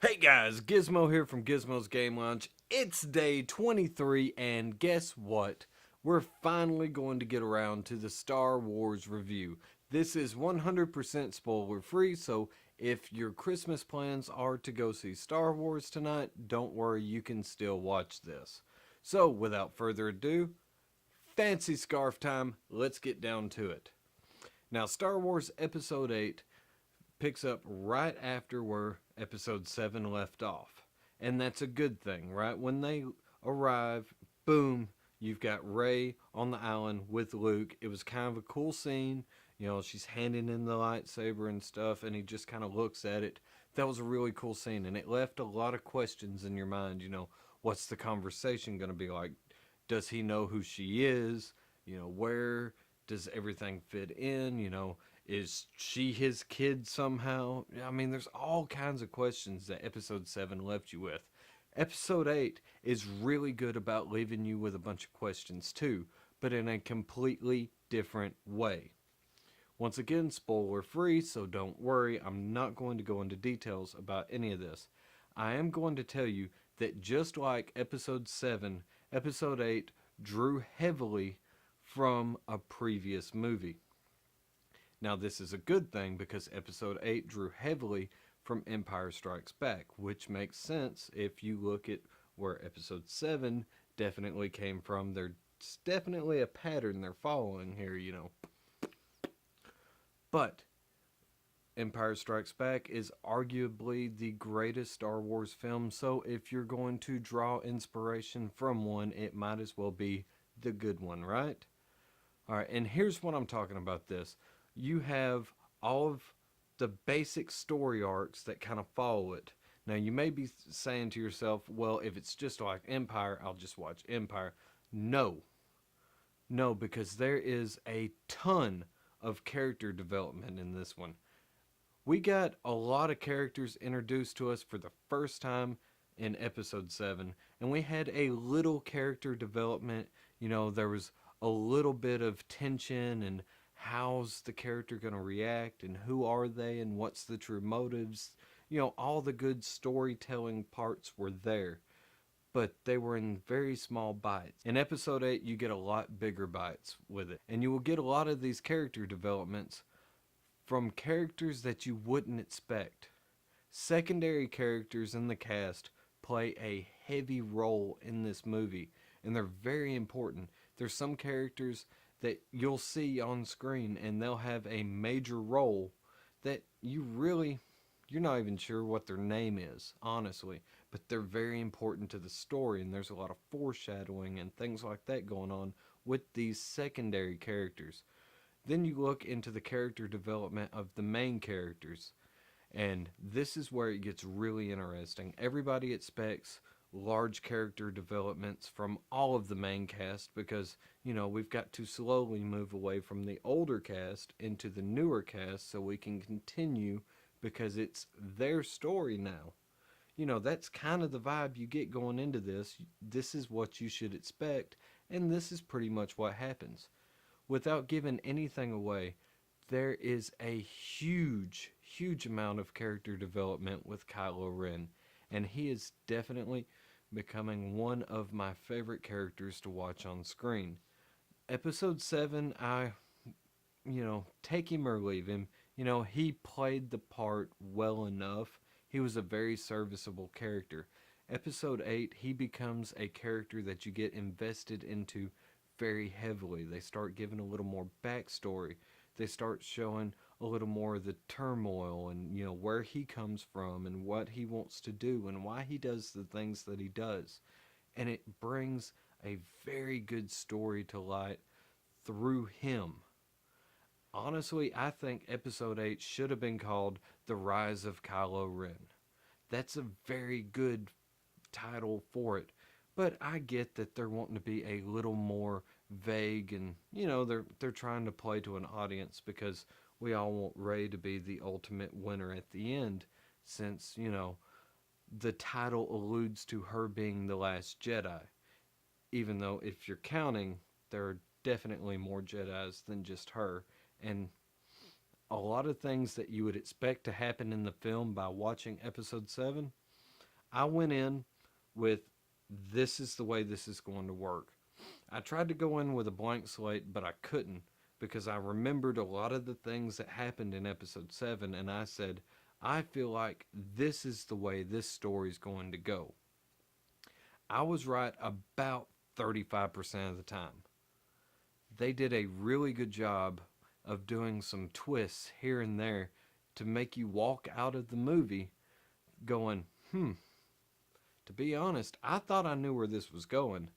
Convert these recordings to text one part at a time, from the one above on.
Hey guys, Gizmo here from Gizmo's Game Lounge. It's day 23, and guess what? We're finally going to get around to the Star Wars review. This is 100% spoiler free, so if your Christmas plans are to go see Star Wars tonight, don't worry, you can still watch this. So, without further ado, fancy scarf time, let's get down to it. Now, Star Wars Episode 8 picks up right after where episode 7 left off. And that's a good thing, right? When they arrive, boom, you've got Rey on the island with Luke. It was kind of a cool scene. You know, she's handing him the lightsaber and stuff, and he just kind of looks at it. That was a really cool scene, and it left a lot of questions in your mind. You know, what's the conversation going to be like? Does he know who she is? You know, where does everything fit in? You know, is she his kid somehow? I mean, there's all kinds of questions that episode 7 left you with. Episode 8 is really good about leaving you with a bunch of questions too, but in a completely different way. Once again, spoiler free, so don't worry, I'm not going to go into details about any of this. I am going to tell you that just like episode 7, episode 8 drew heavily from a previous movie. Now, this is a good thing because episode 8 drew heavily from Empire Strikes Back, which makes sense if you look at where episode 7 definitely came from. There's definitely a pattern they're following here, you know. But Empire Strikes Back is arguably the greatest Star Wars film, so if you're going to draw inspiration from one, it might as well be the good one, right? Alright, and here's what I'm talking about this. You have all of the basic story arcs that kind of follow it. Now, you may be saying to yourself, well, if it's just like Empire, I'll just watch Empire. No. No, because there is a ton of character development in this one. We got a lot of characters introduced to us for the first time in episode 7, and we had a little character development. You know, there was a little bit of tension and how's the character going to react and who are they and what's the true motives. You know, all the good storytelling parts were there, but they were in very small bites. In episode 8, you get a lot bigger bites with it, and you will get a lot of these character developments from characters that you wouldn't expect. Secondary characters in the cast play a heavy role in this movie, and they're very important. There's some characters that you'll see on screen and they'll have a major role that you're not even sure what their name is, honestly, but they're very important to the story, and there's a lot of foreshadowing and things like that going on with these secondary characters. Then you look into the character development of the main characters. And this is where it gets really interesting. Everybody expects large character developments from all of the main cast because, you know, we've got to slowly move away from the older cast into the newer cast so we can continue because it's their story now. You know, that's kind of the vibe you get going into this. This is what you should expect, and this is pretty much what happens. Without giving anything away, there is a huge amount of character development with Kylo Ren, and he is definitely becoming one of my favorite characters to watch on screen. Episode 7, take him or leave him. You know, he played the part well enough. He was a very serviceable character. Episode 8, he becomes a character that you get invested into very heavily. They start giving a little more backstory. They start showing a little more of the turmoil and, you know, where he comes from and what he wants to do and why he does the things that he does. And it brings a very good story to light through him. Honestly, I think episode 8 should have been called The Rise of Kylo Ren. That's a very good title for it. But I get that they're wanting to be a little more vague, and you know they're trying to play to an audience because we all want Rey to be the ultimate winner at the end, since you know the title alludes to her being the last Jedi. Even though if you're counting, there are definitely more Jedis than just her, and a lot of things that you would expect to happen in the film by watching episode 7 I went in with this is the way this is going to work. I tried to go in with a blank slate, but I couldn't because I remembered a lot of the things that happened in episode 7, and I said, I feel like this is the way this story's going to go. I was right about 35% of the time. They did a really good job of doing some twists here and there to make you walk out of the movie going, to be honest, I thought I knew where this was going.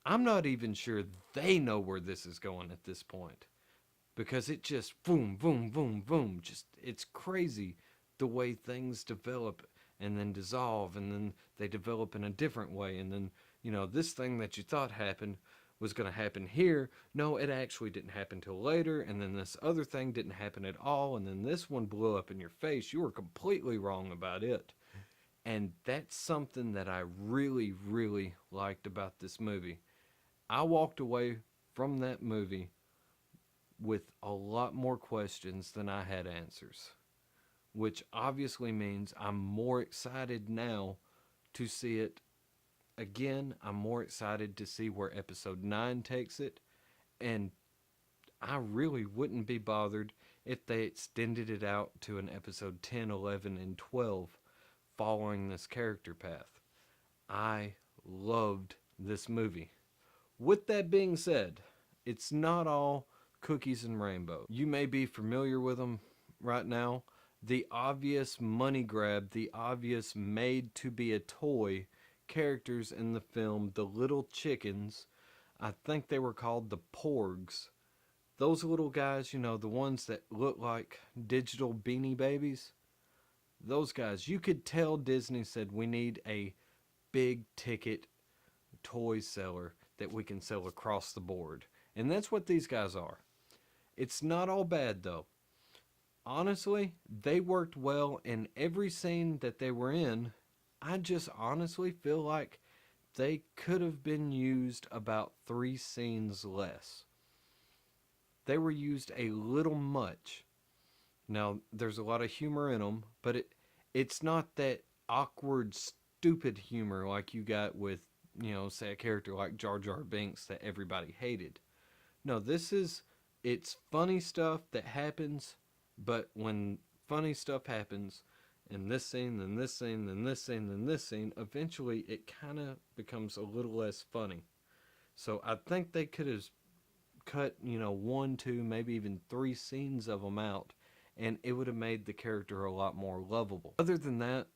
I'm not even sure they know where this is going at this point because it just boom, boom, boom, boom. Just it's crazy the way things develop and then dissolve and then they develop in a different way. And then, this thing that you thought happened was going to happen here. No, it actually didn't happen till later. And then this other thing didn't happen at all. And then this one blew up in your face. You were completely wrong about it. And that's something that I really, really liked about this movie. I walked away from that movie with a lot more questions than I had answers, which obviously means I'm more excited now to see it again. I'm more excited to see where episode 9 takes it, and I really wouldn't be bothered if they extended it out to an episode 10, 11, and 12 following this character path. I loved this movie. With that being said, it's not all cookies and rainbow. You may be familiar with them right now. The obvious money grab, the obvious made to be a toy characters in the film, the little chickens, I think they were called the porgs. Those little guys, the ones that look like digital Beanie Babies. Those guys, you could tell Disney said we need a big ticket toy seller that we can sell across the board. And that's what these guys are. It's not all bad though. Honestly, they worked well in every scene that they were in. I just honestly feel like they could have been used about 3 scenes less. They were used a little much. Now, there's a lot of humor in them, but it's not that awkward, stupid humor like you got with, say a character like Jar Jar Binks that everybody hated. No, it's funny stuff that happens, but when funny stuff happens in this scene, then this scene, then this scene, then this scene, eventually it kind of becomes a little less funny. So I think they could have cut, 1, 2, maybe even 3 scenes of them out, and it would have made the character a lot more lovable. Other than that,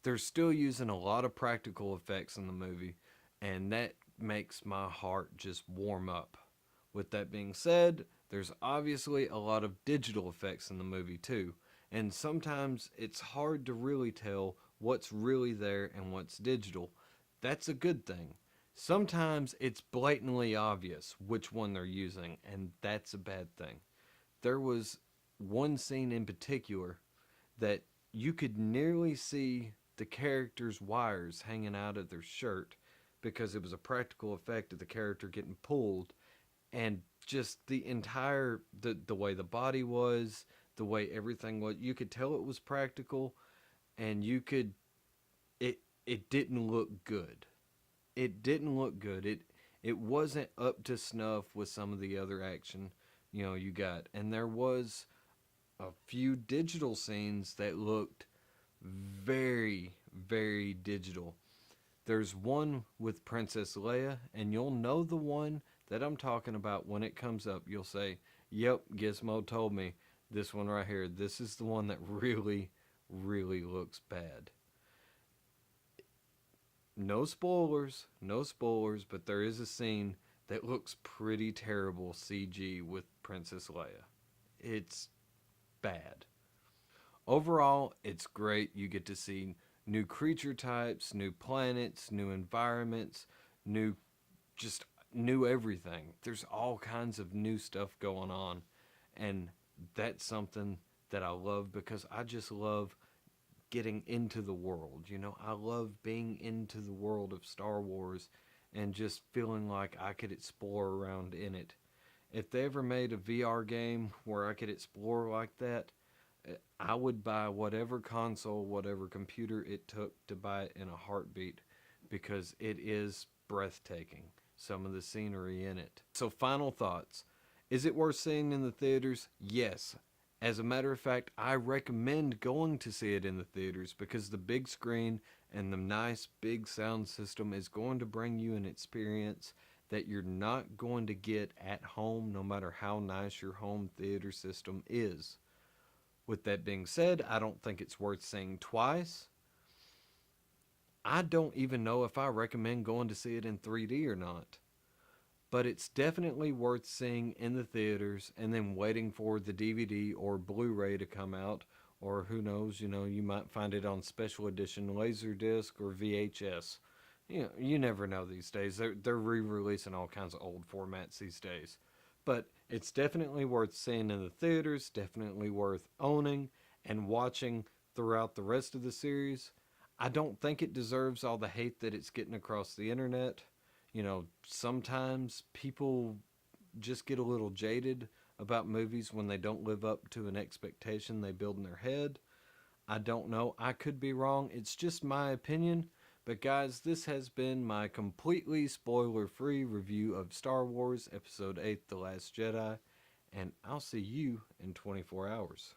they're still using a lot of practical effects in the movie, and that makes my heart just warm up. With that being said, there's obviously a lot of digital effects in the movie too, and sometimes it's hard to really tell what's really there and what's digital. That's a good thing. Sometimes it's blatantly obvious which one they're using, and that's a bad thing. There was one scene in particular that you could nearly see the character's wires hanging out of their shirt because it was a practical effect of the character getting pulled, and just the way the body was, the way everything was, you could tell it was practical, and it didn't look good. It didn't look good. It wasn't up to snuff with some of the other action, you got. And there was a few digital scenes that looked very, very digital. There's one with Princess Leia, and you'll know the one that I'm talking about when it comes up. You'll say, yep, Gizmo told me. This one right here. This is the one that really, really looks bad. No spoilers, no spoilers, but there is a scene that looks pretty terrible CG with Princess Leia. It's bad. Overall, it's great. You get to see new creature types, new planets, new environments, new just new everything. There's all kinds of new stuff going on, and that's something that I love because I just love getting into the world. I love being into the world of Star Wars and just feeling like I could explore around in it. If they ever made a VR game where I could explore like that, I would buy whatever console, whatever computer it took to buy it in a heartbeat because it is breathtaking, some of the scenery in it. So, final thoughts. Is it worth seeing in the theaters? Yes. As a matter of fact, I recommend going to see it in the theaters because the big screen and the nice big sound system is going to bring you an experience that you're not going to get at home, no matter how nice your home theater system is. With that being said, I don't think it's worth seeing twice. I don't even know if I recommend going to see it in 3D or not. But it's definitely worth seeing in the theaters and then waiting for the DVD or Blu-ray to come out, or who knows, you might find it on special edition Laserdisc or VHS. You never know these days. They're re-releasing all kinds of old formats these days. But it's definitely worth seeing in the theaters, definitely worth owning and watching throughout the rest of the series. I don't think it deserves all the hate that it's getting across the internet. Sometimes people just get a little jaded about movies when they don't live up to an expectation they build in their head. I don't know. I could be wrong. It's just my opinion. But guys, this has been my completely spoiler-free review of Star Wars Episode 8 The Last Jedi. And I'll see you in 24 hours.